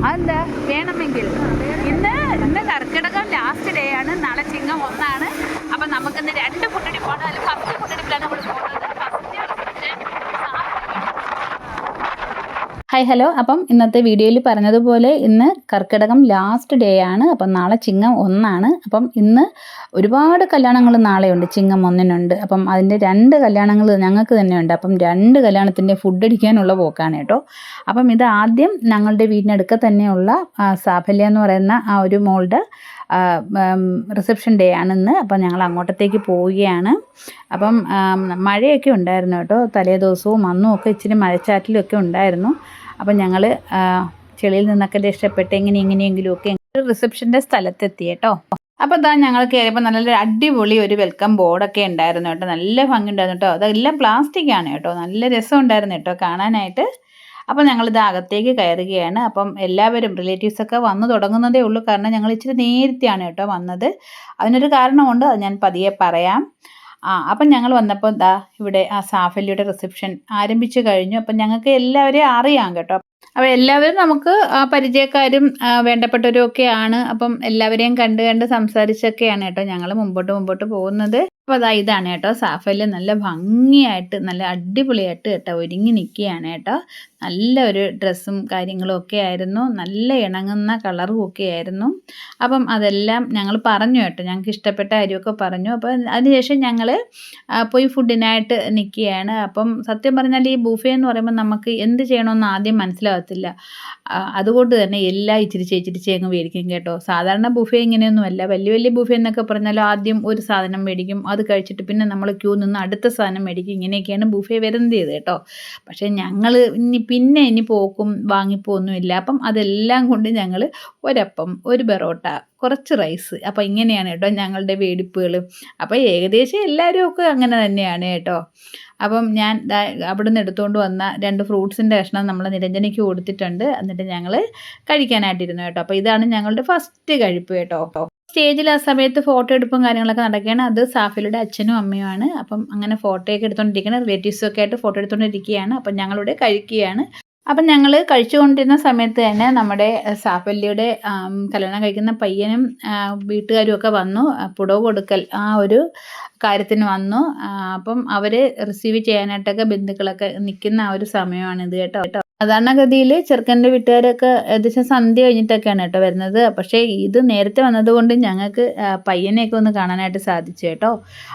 അതെന്താ വേണമെങ്കിൽ ഇന്ന് കർക്കിടകം ലാസ്റ്റ് ഡേ ആണ്, നാളെ ചിങ്ങം 1 അപ്പം നമുക്കിന്ന് 2 ഫുഡടിപ്പാണ്. അതിൽ ഫസ്റ്റ് ഫുഡടിപ്പിലാണ് നമ്മൾ പോകുന്നത്. Hi hello. അപ്പം ഇന്നത്തെ വീഡിയോയിൽ പറഞ്ഞതുപോലെ ഇന്ന് കർക്കിടകം ലാസ്റ്റ് ഡേ ആണ്. അപ്പം നാളെ ചിങ്ങം 1. അപ്പം ഇന്ന് ഒരുപാട് കല്യാണങ്ങൾ നാളെയുണ്ട്, ചിങ്ങം 1 അപ്പം അതിൻ്റെ 2 കല്യാണങ്ങൾ ഞങ്ങൾക്ക് തന്നെയുണ്ട്. അപ്പം 2 കല്യാണത്തിൻ്റെ ഫുഡ് അടിക്കാനുള്ള പോക്കാണ് കേട്ടോ. അപ്പം ഇത് ആദ്യം ഞങ്ങളുടെ വീടിനടുക്ക തന്നെയുള്ള സാഫല്യ എന്ന് പറയുന്ന ആ ഒരു മോളുടെ റിസപ്ഷൻ ഡേ ആണെന്ന്. അപ്പം ഞങ്ങൾ അങ്ങോട്ടത്തേക്ക് പോവുകയാണ്. അപ്പം മഴയൊക്കെ ഉണ്ടായിരുന്നു കേട്ടോ, തലേ ദിവസവും അന്നും ഒക്കെ ഇച്ചിരി മഴച്ചാറ്റിലൊക്കെ ഉണ്ടായിരുന്നു. അപ്പം ഞങ്ങൾ ചെളിയിൽ നിന്നൊക്കെ രക്ഷപ്പെട്ട് എങ്ങനെയെങ്കിലുമൊക്കെ റിസപ്ഷൻ്റെ സ്ഥലത്തെത്തി കേട്ടോ. അപ്പോൾ ഇതാ ഞങ്ങൾ കയറിയപ്പോൾ നല്ലൊരു അടിപൊളി ഒരു വെൽക്കം ബോർഡൊക്കെ ഉണ്ടായിരുന്നു കേട്ടോ. നല്ല ഭംഗി ഉണ്ടായിരുന്നു കേട്ടോ. അതെല്ലാം പ്ലാസ്റ്റിക് ആണ് കേട്ടോ. നല്ല രസം ഉണ്ടായിരുന്നു കേട്ടോ കാണാനായിട്ട്. അപ്പോൾ ഞങ്ങളിത് അകത്തേക്ക് കയറുകയാണ്. അപ്പം എല്ലാവരും റിലേറ്റീവ്സൊക്കെ വന്നു തുടങ്ങുന്നതേ ഉള്ളൂ. കാരണം ഞങ്ങൾ ഇച്ചിരി നേരത്തെയാണ് കേട്ടോ വന്നത്. അതിനൊരു കാരണമുണ്ട്, അത് ഞാൻ പതിയെ പറയാം. അപ്പം ഞങ്ങൾ വന്നപ്പോൾ ദാ ഇവിടെ ആ സാഫല്യയുടെ റിസപ്ഷൻ ആരംഭിച്ചു കഴിഞ്ഞു. അപ്പം ഞങ്ങൾക്ക് എല്ലാവരെയും അറിയാം കേട്ടോ. അപ്പോൾ എല്ലാവരും നമുക്ക് പരിചയക്കാരും വേണ്ടപ്പെട്ടവരും ഒക്കെയാണ്. അപ്പം എല്ലാവരെയും കണ്ട് സംസാരിച്ചൊക്കെയാണ് കേട്ടോ ഞങ്ങൾ മുമ്പോട്ട് പോകുന്നത്. അപ്പോൾ അതാ ഇതാണ് കേട്ടോ സാഫല്യ. നല്ല ഭംഗിയായിട്ട് നല്ല അടിപൊളിയായിട്ട് കേട്ടോ ഒരുങ്ങി നിൽക്കുകയാണ് കേട്ടോ. നല്ല ഒരു ഡ്രസ്സും കാര്യങ്ങളും ഒക്കെ ആയിരുന്നു, നല്ല ഇണങ്ങുന്ന കളറും ഒക്കെ ആയിരുന്നു. അപ്പം അതെല്ലാം ഞങ്ങൾ പറഞ്ഞു കേട്ടോ, ഞങ്ങൾക്ക് ഇഷ്ടപ്പെട്ട കാര്യമൊക്കെ പറഞ്ഞു. അപ്പോൾ അതിനുശേഷം ഞങ്ങൾ പോയി ഫുഡിനായിട്ട് നിൽക്കുകയാണ്. അപ്പം സത്യം പറഞ്ഞാൽ ഈ ബുഫേ എന്ന് പറയുമ്പോൾ നമുക്ക് എന്ത് ചെയ്യണമെന്ന് ആദ്യം മനസ്സിലാകത്തില്ല. അതുകൊണ്ട് തന്നെ എല്ലാം ഇച്ചിരിച്ചേ അങ്ങ് മേടിക്കും കേട്ടോ. സാധാരണ ബുഫേ ഇങ്ങനെയൊന്നുമല്ല. വലിയ ബുഫേ എന്നൊക്കെ പറഞ്ഞാൽ ആദ്യം ഒരു സാധനം മേടിക്കും, അത് കഴിച്ചിട്ട് പിന്നെ നമ്മൾ ക്യൂ നിന്ന് അടുത്ത സാധനം മേടിക്കും. ഇങ്ങനെയൊക്കെയാണ് ബുഫേ വരുന്നത് കേട്ടോ. പക്ഷേ ഞങ്ങൾ ഇനി പോക്കും വാങ്ങിപ്പോന്നുമില്ല. അപ്പം അതെല്ലാം കൊണ്ട് ഞങ്ങൾ ഒരപ്പം, ഒരു ബെറോട്ട, കുറച്ച് റൈസ്, അപ്പോൾ ഇങ്ങനെയാണ് കേട്ടോ ഞങ്ങളുടെ വേടിപ്പുകൾ. അപ്പോൾ ഏകദേശം എല്ലാവരും ഒക്കെ അങ്ങനെ തന്നെയാണ് കേട്ടോ. അപ്പം ഞാൻ അവിടെ നിന്ന് എടുത്തുകൊണ്ട് വന്ന 2 ഫ്രൂട്ട്സിൻ്റെ കഷ്ണം നമ്മൾ നിരഞ്ജനയ്ക്ക് കൊടുത്തിട്ടുണ്ട്. എന്നിട്ട് ഞങ്ങൾ കഴിക്കാനായിട്ടിരുന്നു കേട്ടോ. അപ്പോൾ ഇതാണ് ഞങ്ങളുടെ ഫസ്റ്റ് കഴിപ്പ് കേട്ടോ. സ്റ്റേജിൽ ആ സമയത്ത് ഫോട്ടോ എടുപ്പും കാര്യങ്ങളൊക്കെ നടക്കുകയാണ്. അത് സാഫിലയുടെ അച്ഛനും അമ്മയുമാണ്. അപ്പം അങ്ങനെ ഫോട്ടോയൊക്കെ എടുത്തുകൊണ്ടിരിക്കുകയാണ്. റിലേറ്റീവ്സൊക്കെ ആയിട്ട് ഫോട്ടോ എടുത്തുകൊണ്ടിരിക്കുകയാണ്. അപ്പം ഞങ്ങളിവിടെ കഴിക്കുകയാണ്. അപ്പം ഞങ്ങൾ കഴിച്ചുകൊണ്ടിരുന്ന സമയത്ത് തന്നെ നമ്മുടെ സാഫല്യയുടെ കല്യാണം കഴിക്കുന്ന പയ്യനും വീട്ടുകാരും ഒക്കെ വന്നു. പുടവ് കൊടുക്കൽ ആ ഒരു കാര്യത്തിന് വന്നു. അപ്പം അവർ റിസീവ് ചെയ്യാനായിട്ടൊക്കെ ബന്ധുക്കളൊക്കെ നിൽക്കുന്ന ആ ഒരു സമയമാണിത് കേട്ടോ. സാധാരണഗതിയിൽ ചെറുക്കൻ്റെ വീട്ടുകാരൊക്കെ ഏകദേശം സന്ധ്യ കഴിഞ്ഞിട്ടൊക്കെയാണ് കേട്ടോ വരുന്നത്. പക്ഷേ ഇത് നേരത്തെ വന്നതുകൊണ്ട് ഞങ്ങൾക്ക് പയ്യനെയൊക്കെ ഒന്ന് കാണാനായിട്ട് സാധിച്ചു കേട്ടോ.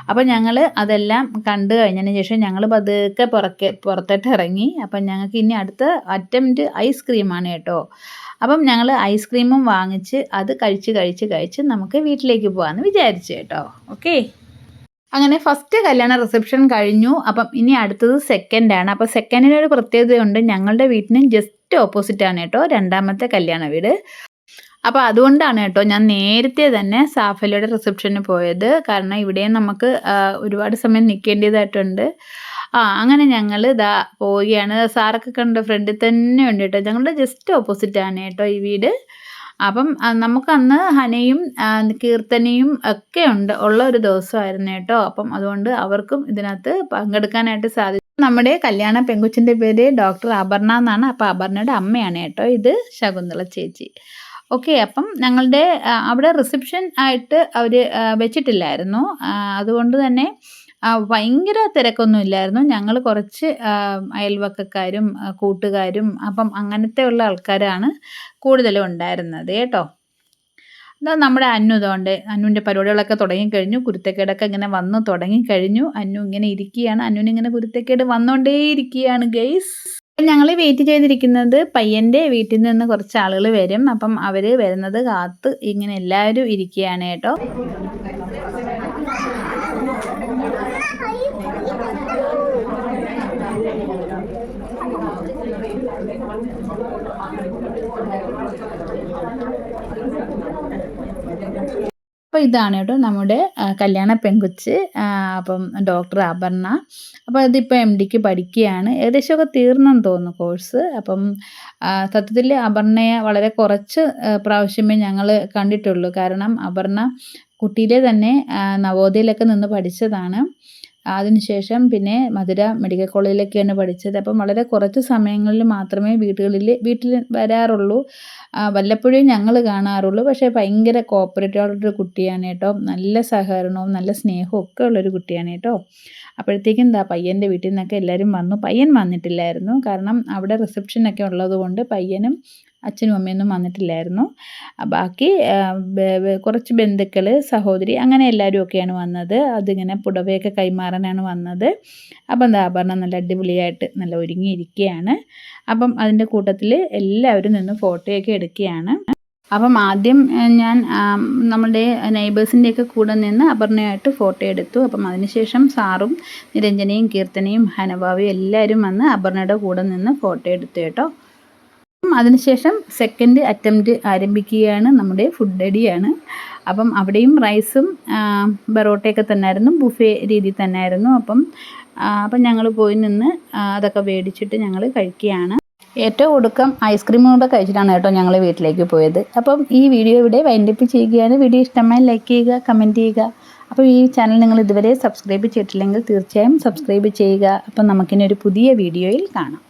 അപ്പോൾ ഞങ്ങൾ അതെല്ലാം കണ്ടു കഴിഞ്ഞതിന് ശേഷം ഞങ്ങൾ പതുക്കെ പുറത്തോട്ട് ഇറങ്ങി. അപ്പം ഞങ്ങൾക്ക് ഇനി അടുത്ത അറ്റംപ്റ്റ് ഐസ്ക്രീമാണ് കേട്ടോ. അപ്പം ഞങ്ങൾ ഐസ്ക്രീമും വാങ്ങിച്ച് അത് കഴിച്ച് നമുക്ക് വീട്ടിലേക്ക് പോകാമെന്ന് വിചാരിച്ചു കേട്ടോ. ഓക്കെ, അങ്ങനെ ഫസ്റ്റ് കല്യാണ റിസപ്ഷൻ കഴിഞ്ഞു. അപ്പം ഇനി അടുത്തത് സെക്കൻഡാണ്. അപ്പോൾ സെക്കൻഡിനൊരു പ്രത്യേകതയുണ്ട്. ഞങ്ങളുടെ വീട്ടിന് ജസ്റ്റ് ഓപ്പോസിറ്റാണ് കേട്ടോ രണ്ടാമത്തെ കല്യാണ വീട്. അപ്പോൾ അതുകൊണ്ടാണ് കേട്ടോ ഞാൻ നേരത്തെ തന്നെ സാഫല്യയുടെ റിസപ്ഷന് പോയത്. കാരണം ഇവിടെയും നമുക്ക് ഒരുപാട് സമയം നിൽക്കേണ്ടതായിട്ടുണ്ട്. അങ്ങനെ ഞങ്ങൾ പോവുകയാണ്. സാറൊക്കെ കണ്ട് ഫ്രണ്ടിൽ തന്നെ ഉണ്ട് കേട്ടോ. ഞങ്ങളുടെ ജസ്റ്റ് ഓപ്പോസിറ്റാണ് കേട്ടോ ഈ വീട്. അപ്പം നമുക്കന്ന് ഹനയും കീർത്തനയും ഒക്കെ ഉള്ള ഒരു ദിവസമായിരുന്നു കേട്ടോ. അപ്പം അതുകൊണ്ട് അവർക്കും ഇതിനകത്ത് പങ്കെടുക്കാനായിട്ട് സാധിച്ചു. നമ്മുടെ കല്യാണ പെങ്കുച്ചിൻ്റെ പേര് ഡോക്ടർ അപർണ എന്നാണ്. അപ്പോൾ അപർണയുടെ അമ്മയാണ് കേട്ടോ ഇത് ശകുന്തള ചേച്ചി. ഓക്കെ, അപ്പം ഞങ്ങളുടെ അവിടെ റിസപ്ഷൻ ആയിട്ട് അവർ വെച്ചിട്ടില്ലായിരുന്നു. അതുകൊണ്ട് തന്നെ ഭയങ്കര തിരക്കൊന്നും ഇല്ലായിരുന്നു. ഞങ്ങൾ കുറച്ച് അയൽവക്കക്കാരും കൂട്ടുകാരും അപ്പം അങ്ങനത്തെ ഉള്ള ആൾക്കാരാണ് കൂടുതലും ഉണ്ടായിരുന്നത് കേട്ടോ. ഇതാ നമ്മുടെ അന്നു ഇതുകൊണ്ട് അന്നുവിൻ്റെ പരിപാടികളൊക്കെ തുടങ്ങിക്കഴിഞ്ഞു. കുരുത്തക്കേടൊക്കെ ഇങ്ങനെ വന്ന് തുടങ്ങിക്കഴിഞ്ഞു. അന്നു ഇങ്ങനെ ഇരിക്കുകയാണ്. അന്നുവിനിങ്ങനെ കുരുത്തക്കേട് വന്നുകൊണ്ടേയിരിക്കുകയാണ് ഗൈസ്. ഞങ്ങൾ വെയിറ്റ് ചെയ്തിരിക്കുന്നത് പയ്യൻ്റെ വീട്ടിൽ നിന്ന് കുറച്ച് ആളുകൾ വരും. അപ്പം അവർ വരുന്നത് കാത്ത് ഇങ്ങനെ എല്ലാവരും ഇരിക്കുകയാണ് കേട്ടോ. അപ്പോൾ ഇതാണ് കേട്ടോ നമ്മുടെ കല്യാണ പെങ്കൊച്ച്. അപ്പം ഡോക്ടർ അപർണ. അപ്പോൾ അതിപ്പോൾ MDക്ക് പഠിക്കുകയാണ്. ഏകദേശമൊക്കെ തീർന്നെന്ന് തോന്നുന്നു കോഴ്സ്. അപ്പം സത്യത്തിൽ അപർണയെ വളരെ കുറച്ച് പ്രാവശ്യമേ ഞങ്ങൾ കണ്ടിട്ടുള്ളൂ. കാരണം അപർണ കുട്ടിയിലെ തന്നെ നവോദയയിലൊക്കെ നിന്ന് പഠിച്ചതാണ്. അതിനുശേഷം പിന്നെ മധുര മെഡിക്കൽ കോളേജിലൊക്കെയാണ് പഠിച്ചത്. അപ്പം വളരെ കുറച്ച് സമയങ്ങളിൽ മാത്രമേ വീട്ടിൽ വരാറുള്ളൂ. വല്ലപ്പോഴും ഞങ്ങൾ കാണാറുള്ളൂ. പക്ഷേ ഭയങ്കര കോപ്പറേറ്റീവ് ആയിട്ടുള്ളൊരു കുട്ടിയാണ് കേട്ടോ. നല്ല സഹകരണവും നല്ല സ്നേഹവും ഒക്കെ ഉള്ളൊരു കുട്ടിയാണ് കേട്ടോ. അപ്പോഴത്തേക്കും പയ്യൻ്റെ വീട്ടിൽ നിന്നൊക്കെ എല്ലാവരും വന്നു. പയ്യൻ വന്നിട്ടില്ലായിരുന്നു. കാരണം അവിടെ റിസപ്ഷനൊക്കെ ഉള്ളതുകൊണ്ട് പയ്യനും അച്ഛനും അമ്മയൊന്നും വന്നിട്ടില്ലായിരുന്നു. ബാക്കി കുറച്ച് ബന്ധുക്കൾ, സഹോദരി അങ്ങനെ എല്ലാവരും ഒക്കെയാണ് വന്നത്. അതിങ്ങനെ പുടവയൊക്കെ കൈമാറാനാണ് വന്നത്. അപ്പം അപർണ നല്ല അടിപൊളിയായിട്ട് നല്ല ഒരുങ്ങിയിരിക്കുകയാണ്. അപ്പം അതിൻ്റെ കൂട്ടത്തിൽ എല്ലാവരും നിന്ന് ഫോട്ടോയൊക്കെ എടുക്കുകയാണ്. അപ്പം ആദ്യം ഞാൻ നമ്മുടെ നെയ്ബേഴ്സിൻ്റെയൊക്കെ കൂടെ നിന്ന് അപർണയായിട്ട് ഫോട്ടോ എടുത്തു. അപ്പം അതിനുശേഷം സാറും നിരഞ്ജനയും കീർത്തനയും ഹനഭാവയും എല്ലാവരും വന്ന് അപർണയുടെ കൂടെ നിന്ന് ഫോട്ടോ എടുത്തു കേട്ടോ. അതിനുശേഷം സെക്കൻഡ് അറ്റംപ്റ്റ് ആരംഭിക്കുകയാണ്. നമ്മുടെ ഫുഡ് അടിയാണ്. അപ്പം അവിടെയും റൈസും ബറോട്ടയൊക്കെ തന്നെയായിരുന്നു, ബുഫേ രീതിയിൽ തന്നെയായിരുന്നു. അപ്പം ഞങ്ങൾ പോയി നിന്ന് അതൊക്കെ മേടിച്ചിട്ട് ഞങ്ങൾ കഴിക്കുകയാണ്. ഏറ്റവും ഒടുക്കം ഐസ്ക്രീം കൂടെ കഴിച്ചിട്ടാണ് കേട്ടോ ഞങ്ങൾ വീട്ടിലേക്ക് പോയത്. അപ്പം ഈ വീഡിയോ ഇവിടെ വൈൻഡപ്പ് ചെയ്യുകയാണ്. വീഡിയോ ഇഷ്ടമായി ലൈക്ക് ചെയ്യുക, കമൻറ്റ് ചെയ്യുക. അപ്പോൾ ഈ ചാനൽ നിങ്ങൾ ഇതുവരെ സബ്സ്ക്രൈബ് ചെയ്തിട്ടില്ലെങ്കിൽ തീർച്ചയായും സബ്സ്ക്രൈബ് ചെയ്യുക. അപ്പം നമുക്കിനി ഒരു പുതിയ വീഡിയോയിൽ കാണാം.